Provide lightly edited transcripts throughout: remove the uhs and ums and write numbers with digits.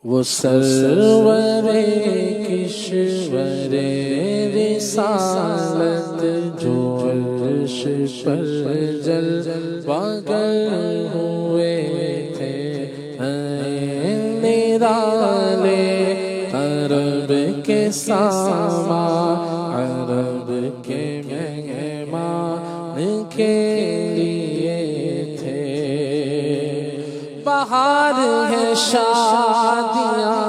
وہ سرور کشور رسالت جو عرش پر جلوہ گر ہوئے تھے، نرالے عرب کے ساماں، عرب کے مہمان کے لیے تھے۔ بہار ہے شادیاں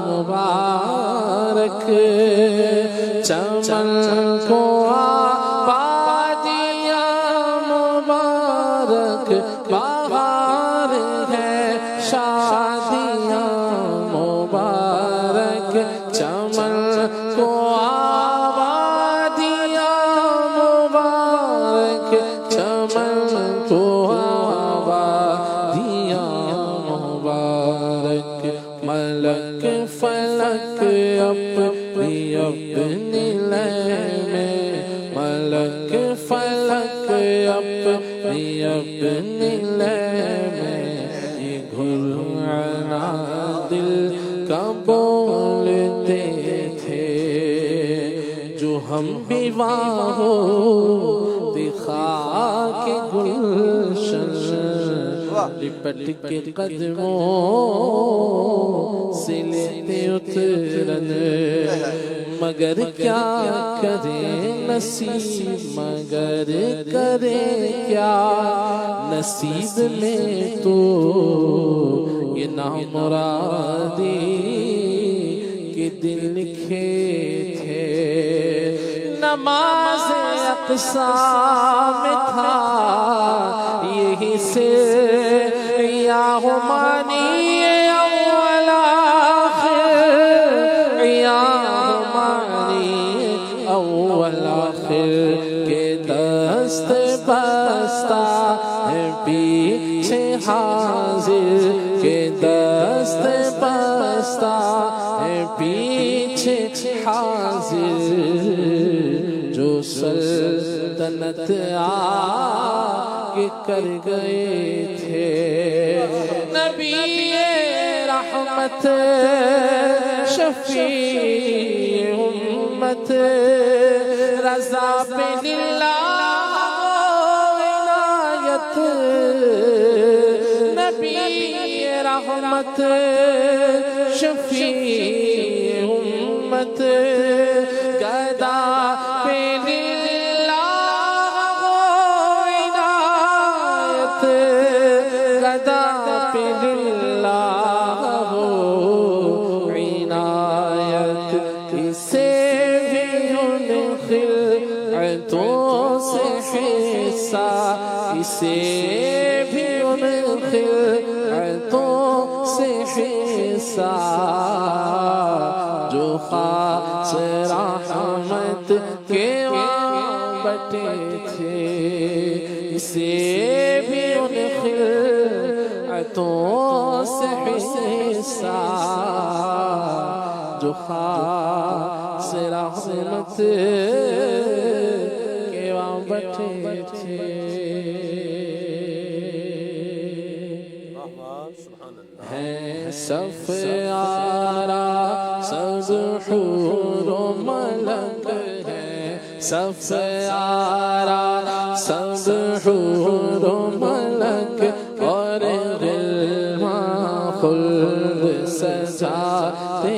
مبارک، چمن کو آبادیاں مبارک، بہار ہے شادیاں مبارک، چمن کو آبادیاں مبارک، چمن کو آبادیاں مبارک۔ ملک فلک اپنی اپنی لے میں، ملک فلک اپنی اپنی لے میں، یہ گھرانا دل کا بولتے تھے۔ جو ہم بھی وہاں ہو دکھا کے گلشن، لپٹ کے قدموں سے لیتے اترن، مگر کیا کرے نصیب، مگر کرے کیا نصیب میں تو یہ نامرادی کے دن لکھے تھے۔ نماز اقصیٰ میں تھا یہی سے یا ہمانی اول آخر، یا ہمانی اول آخر کے دست بستہ ہے پیچھے حاضر، کے دست بستہ ہے پیچھے حاضر، جو سلطنت آگے کر گئے تھے۔ نبی رحمت شفیع امت، رضا پہ للہ عنایت، نبی رحمت شفیع امت، گدا پہ للہ عنایت، گدا پہ للہ عنایت، اسے بھی ان خلعتوں سے حصہ، اسے بھی ان خلعتوں سے حصہ، جو خاص رحمت کے وہاں بٹے تھے، اسے بھی ان خلعتوں سے حصہ، جو خاص رحمت کے وہاں بٹے تھے۔ ہے صف آرا سب حور و ملک ہے، صف آرا سب حور و ملک، اور غلمان خلد سجاتے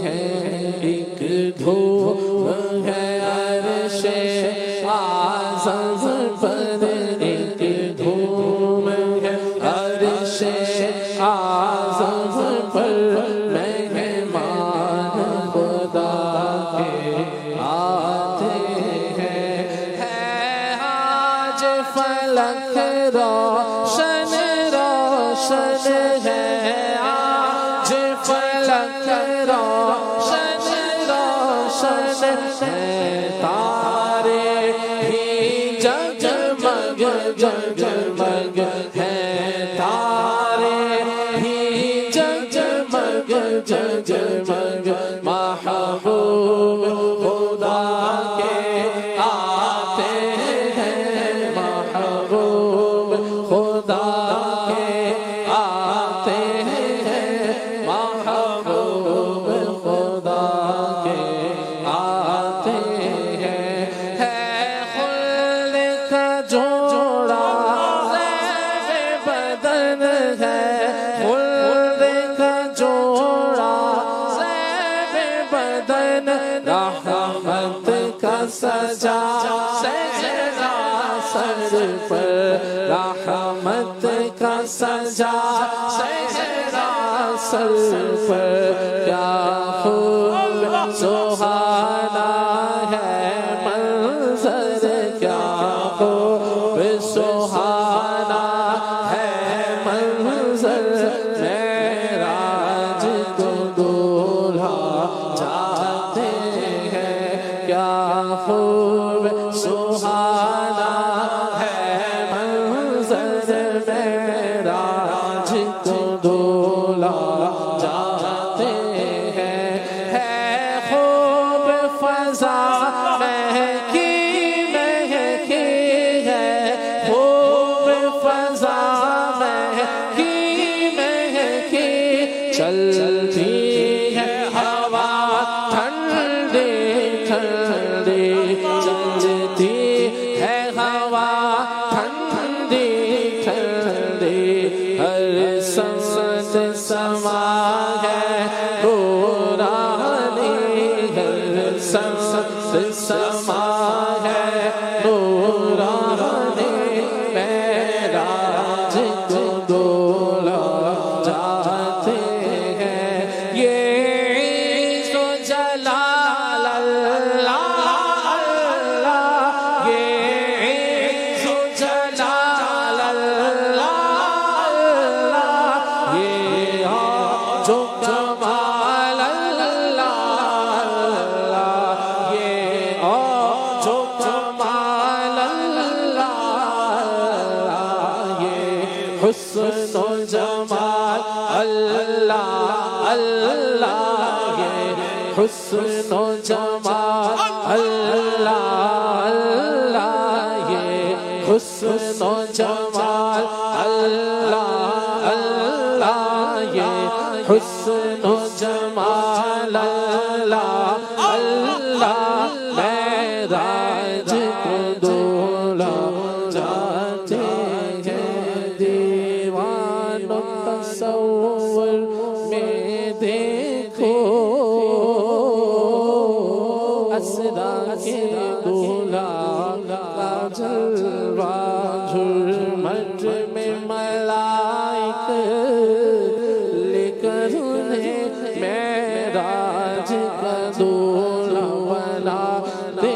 ہیں، ایک دھوم ہے عرش اعظم پر، ایک دھوم ہے عرش اعظم پر، مہمان خدا کے آتے ہیں۔ ہے آج فلک روشن روشن ہے، آج فلک روشن روشن ہے، تارے بھی جگمگ جگمگ ہے، تارے بھی جگمگ جگمگ، محبوب خدا کے آتے ہیں، محبوب خدا کے آتے ہیں، محبوب سر پر کیا خوب سہانا ہے منظر کیا خوب سہانا ہے منظر معراج کو دولہا جاتے ہیں کیا خوب سہانا ہے منظر معراج کو دولہا جاتے ہیں ہے خوب فضا مہکی مہکی ہے خوب فضا مہکی مہکی چلتی ہے ہوا ٹھنڈی ٹھنڈی چلتی ہے ہوا ٹھنڈی ٹھنڈی ہر سمت سما ہے نورانی ہر سمت سما ہے نورانی معراج کو دولہا جاتے ہیں یہ عز و جلال اللہ اللہ یہ عز و جلال اللہ اللہ یہ جو کمال اللہ اللہ یہ جو کمال اللہ یہ حسن و جمال اللہ اللہ یہ حسن و جمال اللہ اللہ یہ حسن و جمال اللہ اللہ یہ حسن و جمال اللہ اللہ معراج کو دولہا جاتے ہیں دیوانوں تصور میں دیکھو اسرا کے دولہا کا جلوہ جھرمٹ میں ملائک لے کر انہیں معراج کا دولہا بناتے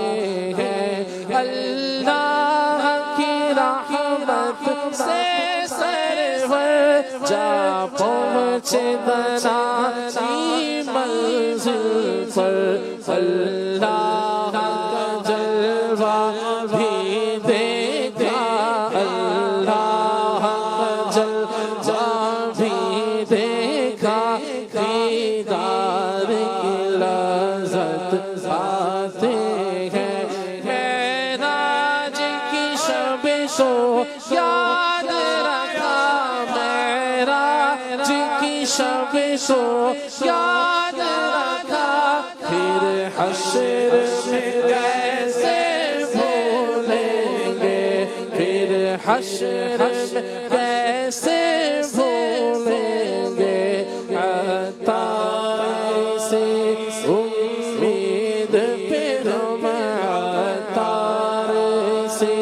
ہیں اللہ کی رحمت سے سرور جا پہنچے دنانی منزل پر اللہ کا جلوہ بھی دیکھا اللہ کا جلوہ بھی دیکھا دیدار کی لذت پاتے ہیں معراج کی شب سو یاد رکھا معراج کی شب سو یاد رکھا پھر حشر میں کیسے بھولیں گے پھر حشر میں کیسے بھولیں گے عطار سے امید پہ ہم عطار سے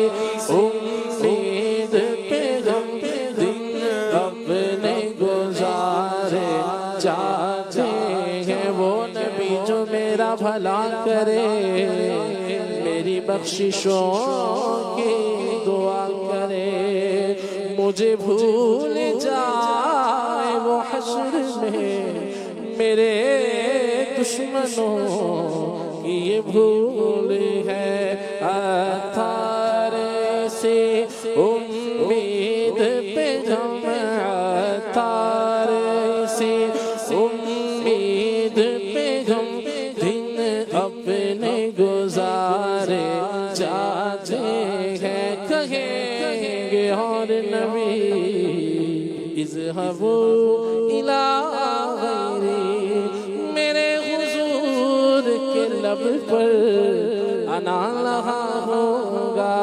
امید پہ ہم دن اپنے گزارے جاتے ہیں وہ نبی جو میرا بھلا کرے میری بخششوں کی دعا کرے مجھے بھول جائے وہ حشر میں میرے دشمنوں کی یہ بھول ہے عطار سے امید پہ ہم عطار سے امید پہ ہم دن اپنے گزارے جاتے ہیں کہیں گے اور نبی اذهبوا الى غیری میرے حضور کے لب پر انا لہا ہوگا